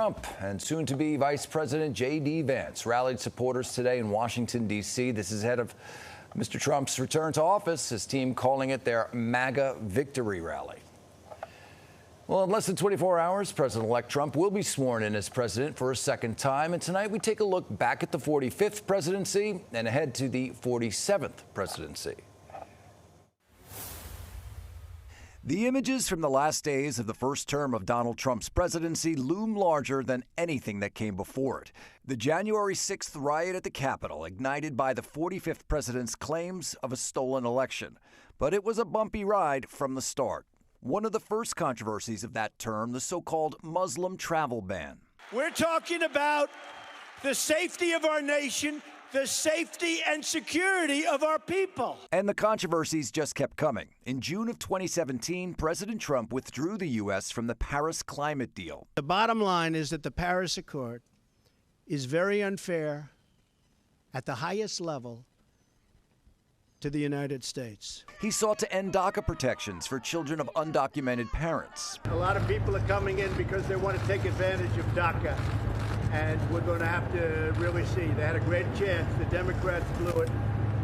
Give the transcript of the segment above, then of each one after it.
Trump and soon-to-be Vice President J.D. Vance rallied supporters today in Washington, D.C. This is ahead of Mr. Trump's return to office, his team calling it their MAGA victory rally. Well, in less than 24 hours, President-elect Trump will be sworn in as president for a second time. And tonight we take a look back at the 45th presidency and ahead to the 47th presidency. The images from the last days of the first term of Donald Trump's presidency loom larger than anything that came before it. The January 6th riot at the Capitol ignited by the 45th president's claims of a stolen election. But it was a bumpy ride from the start. One of the first controversies of that term, the so-called Muslim travel ban. We're talking about the safety of our nation, the safety and security of our people. And the controversies just kept coming. In June of 2017, President Trump withdrew the U.S. from the Paris climate deal. The bottom line is that the Paris Accord is very unfair at the highest level to the United States. He sought to end DACA protections for children of undocumented parents. A lot of people are coming in because they want to take advantage of DACA. And we're going to have to really see. They had a great chance. The Democrats blew it.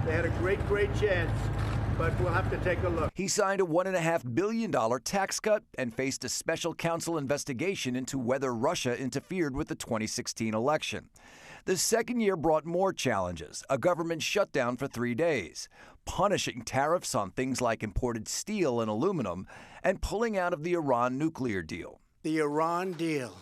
They had a great chance, but we'll have to take a look. He signed a $1.5 billion tax cut and faced a special counsel investigation into whether Russia interfered with the 2016 election. The second year brought more challenges, a government shutdown for 3 days, punishing tariffs on things like imported steel and aluminum, and pulling out of the Iran nuclear deal. The Iran deal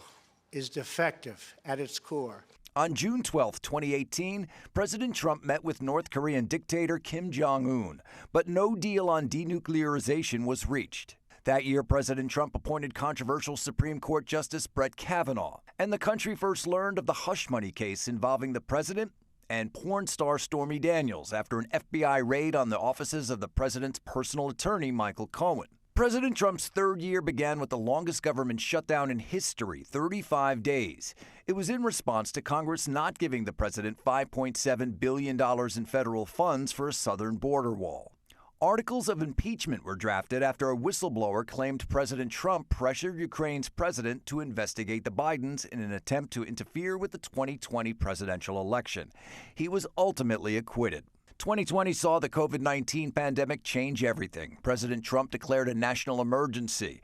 is defective at its core. On June 12, 2018, President Trump met with North Korean dictator Kim Jong-un, but no deal on denuclearization was reached. That year, President Trump appointed controversial Supreme Court Justice Brett Kavanaugh, and the country first learned of the hush money case involving the president and porn star Stormy Daniels after an FBI raid on the offices of the president's personal attorney, Michael Cohen. President Trump's third year began with the longest government shutdown in history, 35 days. It was in response to Congress not giving the president $5.7 billion in federal funds for a southern border wall. Articles of impeachment were drafted after a whistleblower claimed President Trump pressured Ukraine's president to investigate the Bidens in an attempt to interfere with the 2020 presidential election. He was ultimately acquitted. 2020 saw the COVID-19 pandemic change everything. President Trump declared a national emergency,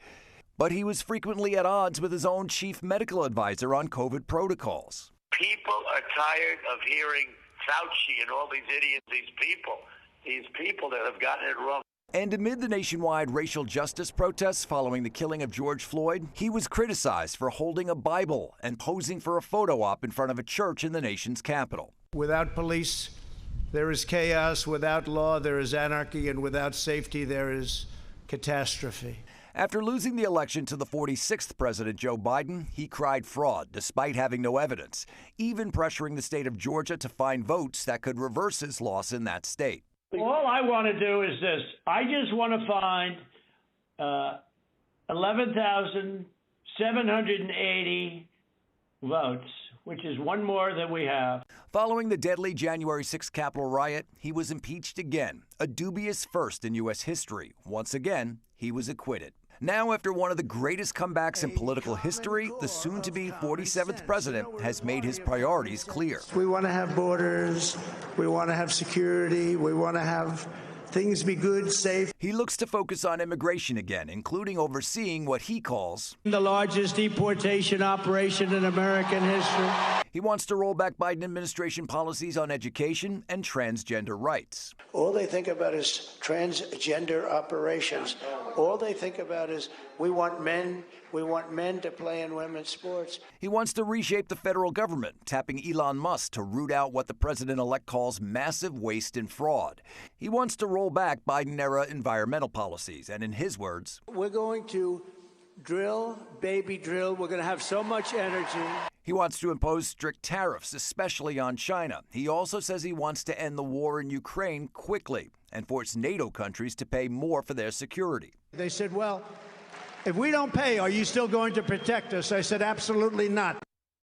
but he was frequently at odds with his own chief medical advisor on COVID protocols. People are tired of hearing Fauci and all these idiots, these people that have gotten it wrong. And amid the nationwide racial justice protests following the killing of George Floyd, he was criticized for holding a Bible and posing for a photo op in front of a church in the nation's capital. Without police, there is chaos. Without law, there is anarchy. And without safety, there is catastrophe. After losing the election to the 46th President Joe Biden, he cried fraud despite having no evidence, even pressuring the state of Georgia to find votes that could reverse his loss in that state. All I want to do is this. I just want to find 11,780 votes, which is one more than we have. Following the deadly January 6th Capitol riot, he was impeached again, a dubious first in U.S. history. Once again, he was acquitted. Now, after one of the greatest comebacks in political history, the soon-to-be 47th president has made his priorities clear. We want to have borders. We want to have security. We want to have things be good, safe. He looks to focus on immigration again, including overseeing what he calls the largest deportation operation in American history. He wants to roll back Biden administration policies on education and transgender rights. All they think about is transgender operations. All they think about is we want men to play in women's sports. He wants to reshape the federal government, tapping Elon Musk to root out what the president-elect calls massive waste and fraud. He wants to roll back Biden-era environmental policies, and in his words, we're going to drill, baby drill. We're going to have so much energy. He wants to impose strict tariffs, especially on China. He also says he wants to end the war in Ukraine quickly and force NATO countries to pay more for their security. They said, well, if we don't pay, are you still going to protect us? I said, absolutely not.